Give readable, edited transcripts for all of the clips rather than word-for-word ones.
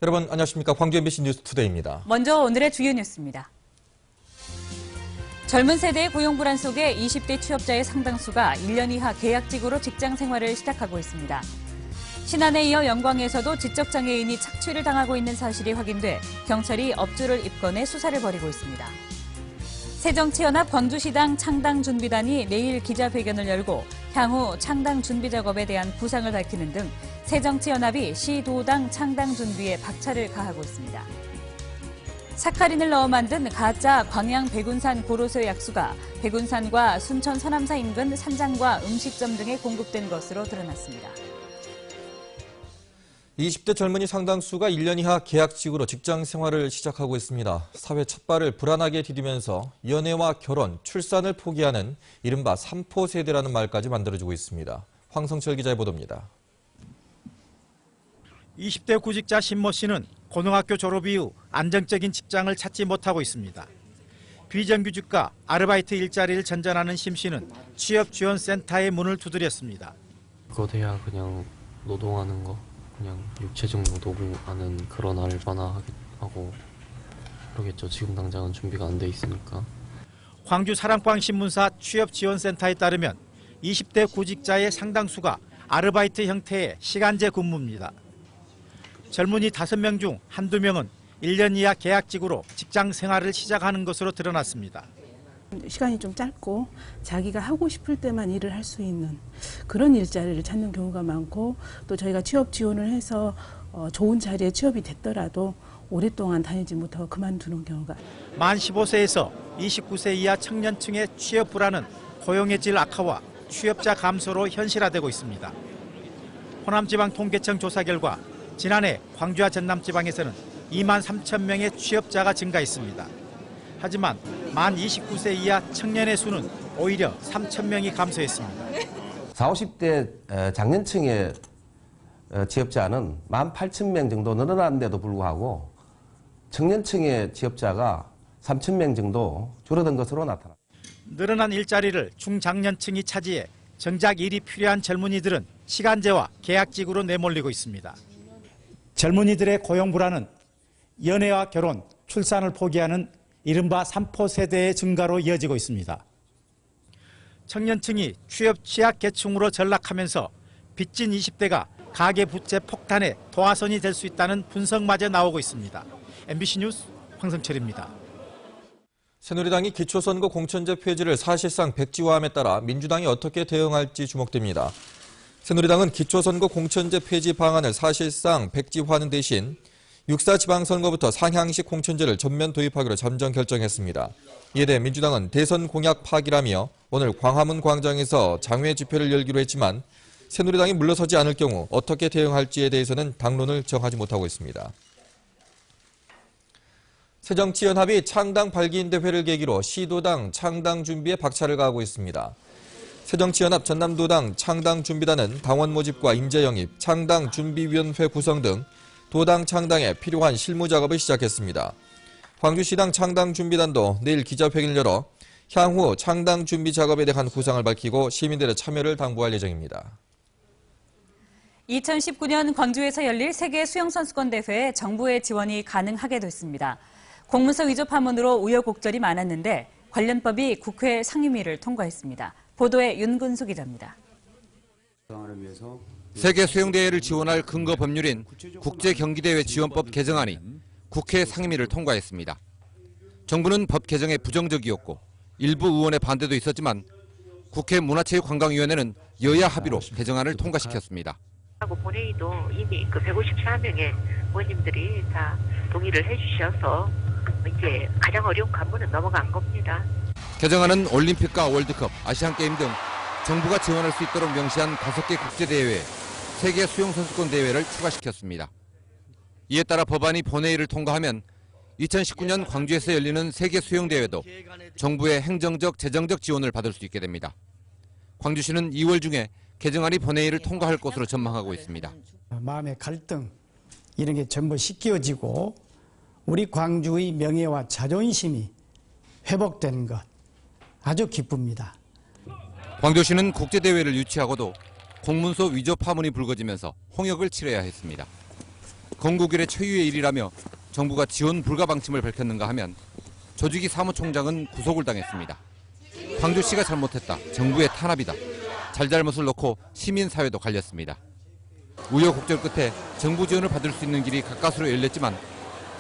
여러분 안녕하십니까. 광주 MBC 뉴스투데이입니다. 먼저 오늘의 주요 뉴스입니다. 젊은 세대의 고용 불안 속에 20대 취업자의 상당수가 1년 이하 계약직으로 직장 생활을 시작하고 있습니다. 신안에 이어 영광에서도 지적장애인이 착취를 당하고 있는 사실이 확인돼 경찰이 업주를 입건해 수사를 벌이고 있습니다. 새정치연합 광주시당 창당준비단이 내일 기자회견을 열고 향후 창당 준비 작업에 대한 구상을 밝히는 등 새정치연합이 시도당 창당 준비에 박차를 가하고 있습니다. 사카린을 넣어 만든 가짜 광양 백운산 고로쇠 약수가 백운산과 순천 서남사 인근 산장과 음식점 등에 공급된 것으로 드러났습니다. 20대 젊은이 상당수가 1년 이하 계약직으로 직장 생활을 시작하고 있습니다. 사회 첫발을 불안하게 디디면서 연애와 결혼, 출산을 포기하는 이른바 3포 세대라는 말까지 만들어지고 있습니다. 황성철 기자의 보도입니다. 20대 구직자 신모 씨는 고등학교 졸업 이후 안정적인 직장을 찾지 못하고 있습니다. 비정규직과 아르바이트 일자리를 전전하는 심 씨는 취업지원센터의 문을 두드렸습니다. 그거 돼야 그냥 노동하는 거, 그냥 육체적 노동하는 그런 알바나 하고 그러겠죠. 지금 당장은 준비가 안 돼 있으니까. 광주 사랑방신문사 취업지원센터에 따르면 20대 구직자의 상당수가 아르바이트 형태의 시간제 근무입니다. 젊은이 5명 중 한두 명은 1년 이하 계약직으로 직장 생활을 시작하는 것으로 드러났습니다. 시간이 좀 짧고 자기가 하고 싶을 때만 일을 할 수 있는 그런 일자리를 찾는 경우가 많고, 또 저희가 취업 지원을 해서 좋은 자리에 취업이 됐더라도 오랫동안 다니지 못하고 그만두는 경우가. 만 15세에서 29세 이하 청년층의 취업 불안은 고용의 질 악화와 취업자 감소로 현실화되고 있습니다. 호남지방 통계청 조사 결과 지난해 광주와 전남지방에서는 2만 3천 명의 취업자가 증가했습니다. 하지만 만 29세 이하 청년의 수는 오히려 3천 명이 감소했습니다. 40, 50대 장년층의 취업자는 18,000명 정도 늘어났는데도 불구하고 청년층의 취업자가 3,000명 정도 줄어든 것으로 나타납니다. 늘어난 일자리를 중장년층이 차지해 정작 일이 필요한 젊은이들은 시간제와 계약직으로 내몰리고 있습니다. 젊은이들의 고용 불안은 연애와 결혼, 출산을 포기하는 이른바 3포 세대의 증가로 이어지고 있습니다. 청년층이 취업 취약 계층으로 전락하면서 빚진 20대가 가계부채 폭탄의 도화선이 될 수 있다는 분석마저 나오고 있습니다. MBC 뉴스 황성철입니다. 새누리당이 기초선거 공천제 폐지를 사실상 백지화함에 따라 민주당이 어떻게 대응할지 주목됩니다. 새누리당은 기초선거 공천제 폐지 방안을 사실상 백지화하는 대신 6.4 지방선거부터 상향식 공천제를 전면 도입하기로 잠정 결정했습니다. 이에 대해 민주당은 대선 공약 파기라며 오늘 광화문 광장에서 장외 집회를 열기로 했지만 새누리당이 물러서지 않을 경우 어떻게 대응할지에 대해서는 당론을 정하지 못하고 있습니다. 새정치연합이 창당 발기인대회를 계기로 시도당 창당 준비에 박차를 가하고 있습니다. 새정치연합 전남도당 창당준비단은 당원 모집과 인재 영입, 창당준비위원회 구성 등 도당 창당에 필요한 실무 작업을 시작했습니다. 광주시당 창당준비단도 내일 기자회견을 열어 향후 창당 준비 작업에 대한 구상을 밝히고 시민들의 참여를 당부할 예정입니다. 2019년 광주에서 열릴 세계 수영선수권 대회에 정부의 지원이 가능하게 됐습니다. 공문서 위조 파문으로 우여곡절이 많았는데 관련법이 국회 상임위를 통과했습니다. 보도에 윤근수 기자입니다. 세계 수영대회를 지원할 근거 법률인 국제경기대회 지원법 개정안이 국회 상임위를 통과했습니다. 정부는 법 개정에 부정적이었고 일부 의원의 반대도 있었지만 국회 문화체육관광위원회는 여야 합의로 개정안을 통과시켰습니다. 본회의도 이미 154명의 의원님들이 다 동의를 해주셔서 이제 가장 어려운 관문은 넘어간 겁니다. 개정안은 올림픽과 월드컵, 아시안게임 등 정부가 지원할 수 있도록 명시한 5개 국제대회에 세계 수영선수권 대회를 추가시켰습니다. 이에 따라 법안이 본회의를 통과하면 2019년 광주에서 열리는 세계 수영대회도 정부의 행정적, 재정적 지원을 받을 수 있게 됩니다. 광주시는 2월 중에 개정안이 본회의를 통과할 것으로 전망하고 있습니다. 마음의 갈등 이런 게 전부 씻겨지고 우리 광주의 명예와 자존심이 회복된 것 아주 기쁩니다. 광주시는 국제대회를 유치하고도 공문서 위조 파문이 불거지면서 홍역을 치러야 했습니다. 건국일의 초유의 일이라며 정부가 지원 불가 방침을 밝혔는가 하면 조직이 사무총장은 구속을 당했습니다. 광주시가 잘못했다. 정부의 탄압이다. 잘잘못을 놓고 시민사회도 갈렸습니다. 우여곡절 끝에 정부 지원을 받을 수 있는 길이 가까스로 열렸지만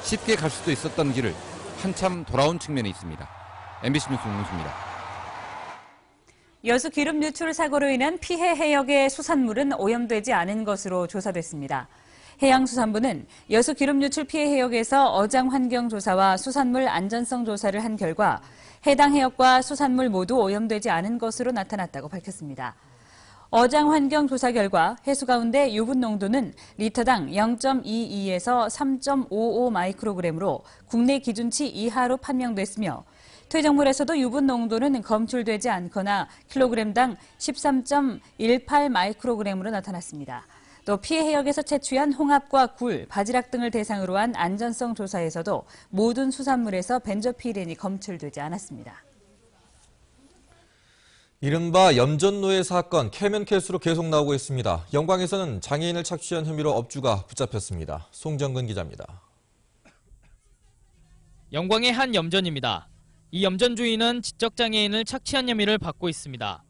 쉽게 갈 수도 있었던 길을 한참 돌아온 측면이 있습니다. MBC 뉴스 윤문수입니다. 여수 기름 유출 사고로 인한 피해 해역의 수산물은 오염되지 않은 것으로 조사됐습니다. 해양수산부는 여수 기름 유출 피해 해역에서 어장 환경 조사와 수산물 안전성 조사를 한 결과 해당 해역과 수산물 모두 오염되지 않은 것으로 나타났다고 밝혔습니다. 어장 환경 조사 결과 해수 가운데 유분 농도는 리터당 0.22에서 3.55 마이크로그램으로 국내 기준치 이하로 판명됐으며 퇴적물에서도 유분 농도는 검출되지 않거나 킬로그램당 13.18 마이크로그램으로 나타났습니다. 또 피해 해역에서 채취한 홍합과 굴, 바지락 등을 대상으로 한 안전성 조사에서도 모든 수산물에서 벤조피렌이 검출되지 않았습니다. 이른바 염전노예 사건 캐면캐스로 계속 나오고 있습니다. 영광에서는 장애인을 착취한 혐의로 업주가 붙잡혔습니다. 송정근 기자입니다. 영광의 한 염전입니다. 이 염전 주인은 지적장애인을 착취한 혐의를 받고 있습니다.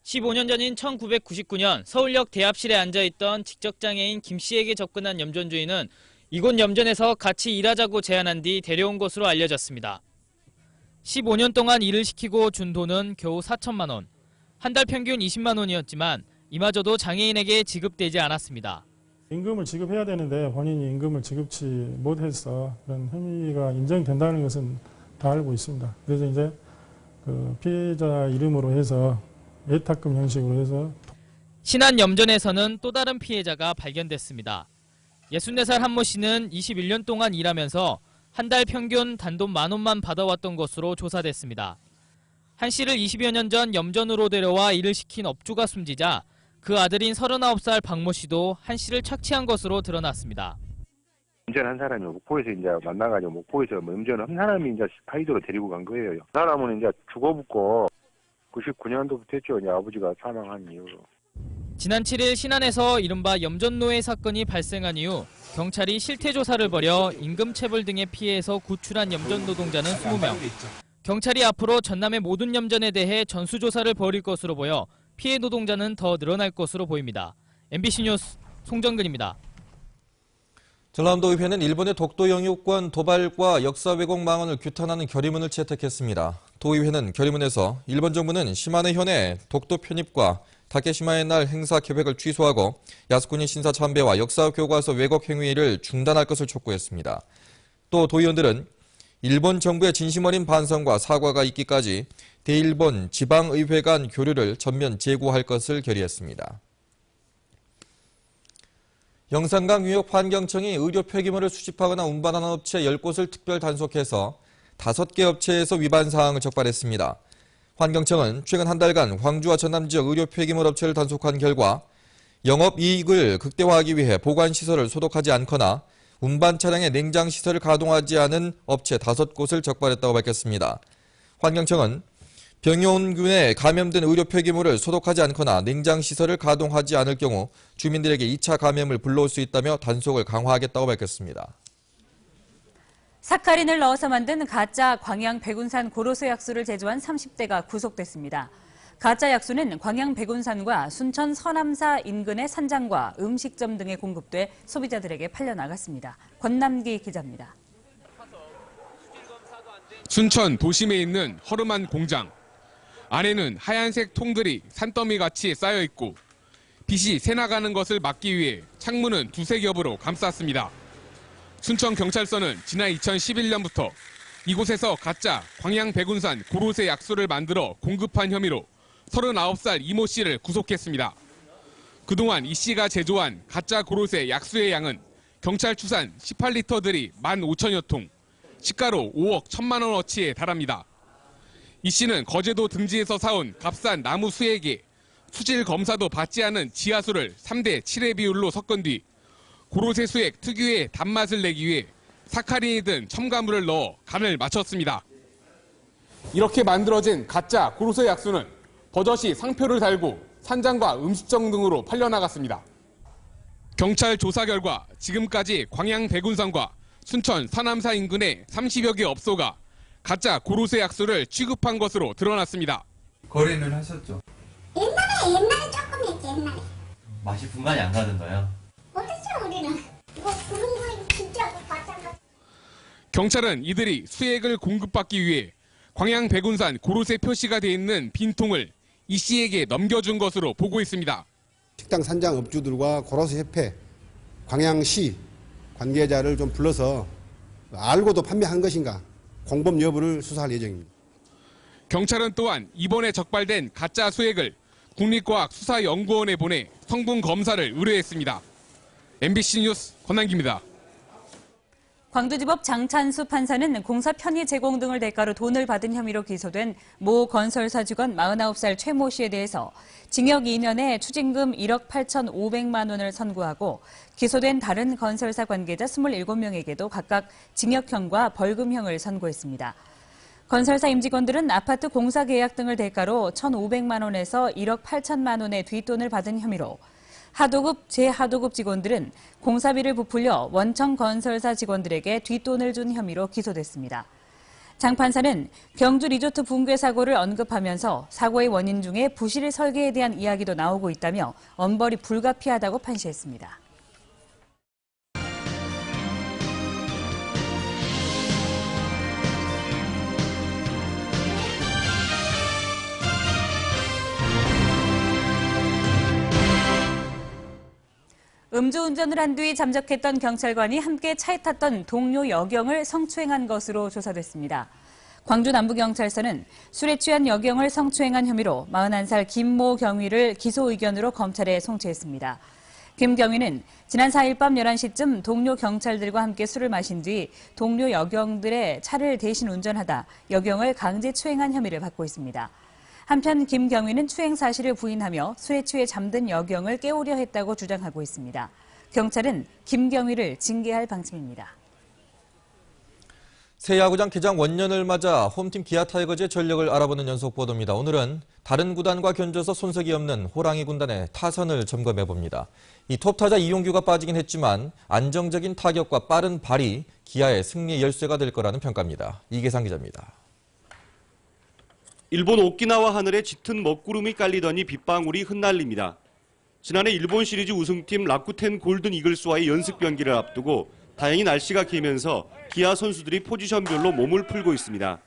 15년 전인 1999년 서울역 대합실에 앉아있던 지적장애인 김 씨에게 접근한 염전 주인은 이곳 염전에서 같이 일하자고 제안한 뒤 데려온 것으로 알려졌습니다. 15년 동안 일을 시키고 준 돈은 겨우 4천만 원. 한 달 평균 20만 원이었지만 이마저도 장애인에게 지급되지 않았습니다. 임금을 지급해야 되는데 본인이 임금을 지급치 못해서 그런 혐의가 인정된다는 것은 다 알고 있습니다. 그래서 이제 그 피해자 이름으로 해서 예탁금 형식으로 해서 신안 염전에서는 또 다른 피해자가 발견됐습니다. 64살 한모 씨는 21년 동안 일하면서 한 달 평균 단돈 10,000원만 받아왔던 것으로 조사됐습니다. 한 씨를 20여 년 전 염전으로 데려와 일을 시킨 업주가 숨지자 그 아들인 39살 박모 씨도 한 씨를 착취한 것으로 드러났습니다. 운전한 사람이 목포에서 이제 만나가지고 목포에서 운전한 사람이 이제 파이도로 데리고 간 거예요. 그 사람은 이제 죽어붙고 99년도부터 했죠. 이제 아버지가 사망한 이후로. 지난 7일 신안에서 이른바 염전노예 사건이 발생한 이후 경찰이 실태조사를 벌여 임금체불 등의 피해에서 구출한 염전 노동자는 20명. 경찰이 앞으로 전남의 모든 염전에 대해 전수조사를 벌일 것으로 보여 피해 노동자는 더 늘어날 것으로 보입니다. MBC 뉴스 송정근입니다. 전라남도의회는 일본의 독도 영유권 도발과 역사 왜곡 망언을 규탄하는 결의문을 채택했습니다. 도의회는 결의문에서 일본 정부는 시마네 현의 독도 편입과 다케시마의 날 행사 계획을 취소하고 야스쿠니 신사 참배와 역사 교과서 왜곡 행위를 중단할 것을 촉구했습니다. 또 도의원들은 일본 정부의 진심 어린 반성과 사과가 있기까지 대일본 지방의회 간 교류를 전면 재고할 것을 결의했습니다. 영산강 유역 환경청이 의료 폐기물을 수집하거나 운반하는 업체 10곳을 특별 단속해서 5개 업체에서 위반 사항을 적발했습니다. 환경청은 최근 한 달간 광주와 전남 지역 의료 폐기물 업체를 단속한 결과 영업이익을 극대화하기 위해 보관시설을 소독하지 않거나 운반 차량의 냉장시설을 가동하지 않은 업체 5곳을 적발했다고 밝혔습니다. 환경청은 병용균에 감염된 의료 폐기물을 소독하지 않거나 냉장시설을 가동하지 않을 경우 주민들에게 2차 감염을 불러올 수 있다며 단속을 강화하겠다고 밝혔습니다. 사카린을 넣어서 만든 가짜 광양 백운산 고로쇠 약수를 제조한 30대가 구속됐습니다. 가짜 약수는 광양 백운산과 순천 서남사 인근의 산장과 음식점 등에 공급돼 소비자들에게 팔려나갔습니다. 권남기 기자입니다. 순천 도심에 있는 허름한 공장. 안에는 하얀색 통들이 산더미같이 쌓여있고 빛이 새나가는 것을 막기 위해 창문은 두세 겹으로 감쌌습니다. 순천경찰서는 지난 2011년부터 이곳에서 가짜 광양 백운산 고로쇠 약수를 만들어 공급한 혐의로 39살 이모 씨를 구속했습니다. 그동안 이 씨가 제조한 가짜 고로쇠 약수의 양은 경찰 추산 18리터들이 15,000여 통, 시가로 5억 1,000만 원어치에 달합니다. 이 씨는 거제도 등지에서 사온 값싼 나무 수액에 수질 검사도 받지 않은 지하수를 3대 7의 비율로 섞은 뒤 고로쇠 수액 특유의 단맛을 내기 위해 사카린이 든 첨가물을 넣어 간을 맞췄습니다. 이렇게 만들어진 가짜 고로쇠 약수는 버젓이 상표를 달고 산장과 음식점 등으로 팔려나갔습니다. 경찰 조사 결과 지금까지 광양 백운산과 순천 서남사 인근의 30여 개 업소가 가짜 고로쇠 약수를 취급한 것으로 드러났습니다. 거래는 하셨죠? 옛날에 조금 했지, 옛날에. 맛이 분간이 안 가던가요? 못했죠, 우리는. 이거 그런 거 진짜 봤잖아. 경찰은 이들이 수액을 공급받기 위해 광양 백운산 고로쇠 표시가 돼 있는 빈통을 이 씨에게 넘겨준 것으로 보고 있습니다. 식당 산장 업주들과 고로쇠 협회, 광양시 관계자를 좀 불러서 알고도 판매한 것인가 공범 여부를 수사할 예정입니다. 경찰은 또한 이번에 적발된 가짜 수액을 국립과학수사연구원에 보내 성분 검사를 의뢰했습니다. MBC 뉴스 권한기입니다. 광주지법 장찬수 판사는 공사 편의 제공 등을 대가로 돈을 받은 혐의로 기소된 모 건설사 직원 49살 최모 씨에 대해서 징역 2년에 추징금 1억 8,500만 원을 선고하고 기소된 다른 건설사 관계자 27명에게도 각각 징역형과 벌금형을 선고했습니다. 건설사 임직원들은 아파트 공사 계약 등을 대가로 1,500만 원에서 1억 8천만 원의 뒷돈을 받은 혐의로 하도급, 제하도급 직원들은 공사비를 부풀려 원청 건설사 직원들에게 뒷돈을 준 혐의로 기소됐습니다. 장 판사는 경주 리조트 붕괴 사고를 언급하면서 사고의 원인 중에 부실 설계에 대한 이야기도 나오고 있다며 엄벌이 불가피하다고 판시했습니다. 음주운전을 한 뒤 잠적했던 경찰관이 함께 차에 탔던 동료 여경을 성추행한 것으로 조사됐습니다. 광주 남부경찰서는 술에 취한 여경을 성추행한 혐의로 41살 김모 경위를 기소 의견으로 검찰에 송치했습니다. 김 경위는 지난 4일 밤 11시쯤 동료 경찰들과 함께 술을 마신 뒤 동료 여경들의 차를 대신 운전하다 여경을 강제 추행한 혐의를 받고 있습니다. 한편 김 경위는 추행 사실을 부인하며 술에 취해 잠든 여경을 깨우려 했다고 주장하고 있습니다. 경찰은 김 경위를 징계할 방침입니다. 새 야구장 개장 원년을 맞아 홈팀 기아 타이거즈의 전력을 알아보는 연속 보도입니다. 오늘은 다른 구단과 견줘서 손색이 없는 호랑이 군단의 타선을 점검해봅니다. 이 톱타자 이용규가 빠지긴 했지만 안정적인 타격과 빠른 발이 기아의 승리 열쇠가 될 거라는 평가입니다. 이계상 기자입니다. 일본 오키나와 하늘에 짙은 먹구름이 깔리더니 빗방울이 흩날립니다. 지난해 일본 시리즈 우승팀 라쿠텐 골든 이글스와의 연습 경기를 앞두고 다행히 날씨가 개면서 기아 선수들이 포지션별로 몸을 풀고 있습니다.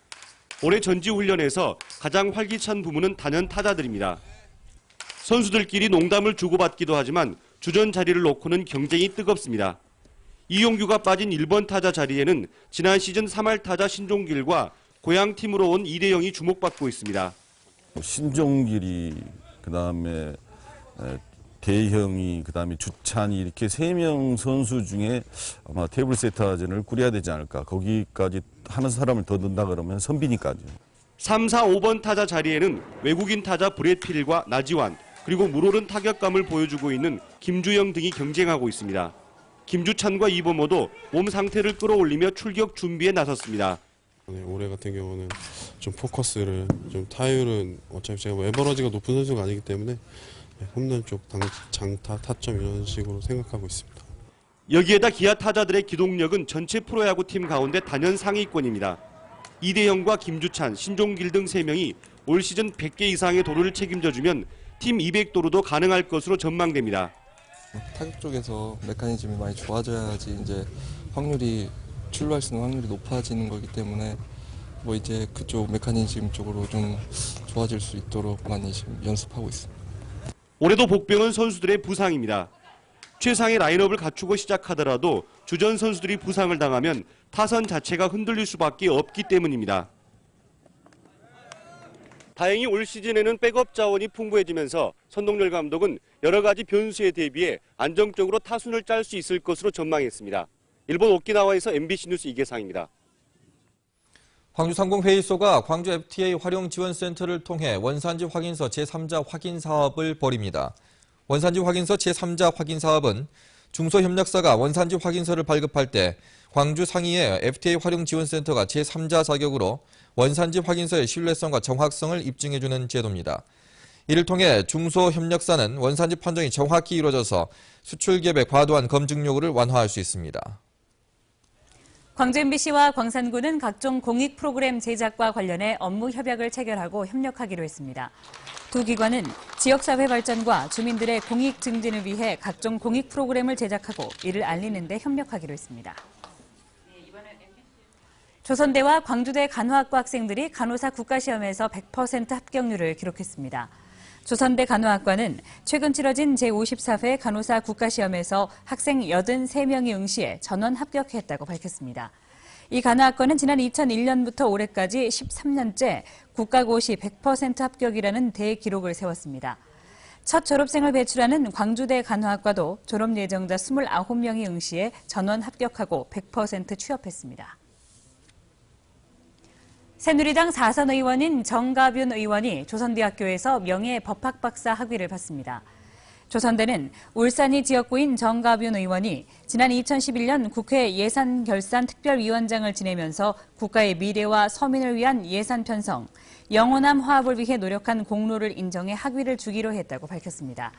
올해 전지훈련에서 가장 활기찬 부문은 단연 타자들입니다. 선수들끼리 농담을 주고받기도 하지만 주전 자리를 놓고는 경쟁이 뜨겁습니다. 이용규가 빠진 1번 타자 자리에는 지난 시즌 3할 타자 신종길과 고향팀으로 온 이대영이 주목받고 있습니다. 신종길이, 그다음에 대형이, 그다음에 주찬이 이렇게 3명 선수 중에 아마 테이블 세터전을 꾸려야 되지 않을까. 거기까지 하는 사람을 더 넣는다 그러면 선빈이까지. 3, 4, 5번 타자 자리에는 외국인 타자 브렛필과 나지완, 그리고 물오른 타격감을 보여주고 있는 김주영 등이 경쟁하고 있습니다. 김주찬과 이범호도 몸 상태를 끌어올리며 출격 준비에 나섰습니다. 올해 같은 경우는 좀 포커스를, 좀 타율은 어차피 제가 에버러지가 높은 선수가 아니기 때문에 홈런 쪽 장타, 타점 이런 식으로 생각하고 있습니다. 여기에다 기아 타자들의 기동력은 전체 프로야구팀 가운데 단연 상위권입니다. 이대형과 김주찬, 신종길 등 3명이 올 시즌 100개 이상의 도루를 책임져주면 팀 200도루도 가능할 것으로 전망됩니다. 타격 쪽에서 메커니즘이 많이 좋아져야지 이제 확률이 출루할 수 있는 확률이 높아지는 거기 때문에 뭐 이제 그쪽 메커니즘 쪽으로 좀 좋아질 수 있도록 많이 지금 연습하고 있습니다. 올해도 복병은 선수들의 부상입니다. 최상의 라인업을 갖추고 시작하더라도 주전 선수들이 부상을 당하면 타선 자체가 흔들릴 수밖에 없기 때문입니다. 다행히 올 시즌에는 백업 자원이 풍부해지면서 선동열 감독은 여러 가지 변수에 대비해 안정적으로 타순을 짤 수 있을 것으로 전망했습니다. 일본 오키나와에서 MBC 뉴스 이계상입니다. 광주상공회의소가 광주 FTA 활용지원센터를 통해 원산지 확인서 제3자 확인 사업을 벌입니다. 원산지 확인서 제3자 확인 사업은 중소협력사가 원산지 확인서를 발급할 때 광주 상위의 FTA 활용지원센터가 제3자 자격으로 원산지 확인서의 신뢰성과 정확성을 입증해주는 제도입니다. 이를 통해 중소협력사는 원산지 판정이 정확히 이루어져서 수출 기업의 과도한 검증 요구를 완화할 수 있습니다. 광주 MBC와 광산구는 각종 공익 프로그램 제작과 관련해 업무 협약을 체결하고 협력하기로 했습니다. 두 기관은 지역사회 발전과 주민들의 공익 증진을 위해 각종 공익 프로그램을 제작하고 이를 알리는 데 협력하기로 했습니다. 조선대와 광주대 간호학과 학생들이 간호사 국가시험에서 100% 합격률을 기록했습니다. 조선대 간호학과는 최근 치러진 제54회 간호사 국가시험에서 학생 83명이 응시해 전원 합격했다고 밝혔습니다. 이 간호학과는 지난 2001년부터 올해까지 13년째 국가고시 100% 합격이라는 대기록을 세웠습니다. 첫 졸업생을 배출하는 광주대 간호학과도 졸업 예정자 29명이 응시해 전원 합격하고 100% 취업했습니다. 새누리당 4선 의원인 정가뷴 의원이 조선대학교에서 명예 법학박사 학위를 받습니다. 조선대는 울산이 지역구인 정가뷴 의원이 지난 2011년 국회 예산결산특별위원장을 지내면서 국가의 미래와 서민을 위한 예산 편성, 영원한 화합을 위해 노력한 공로를 인정해 학위를 주기로 했다고 밝혔습니다.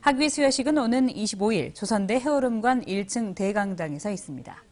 학위 수여식은 오는 25일 조선대 해오름관 1층 대강당에서 있습니다.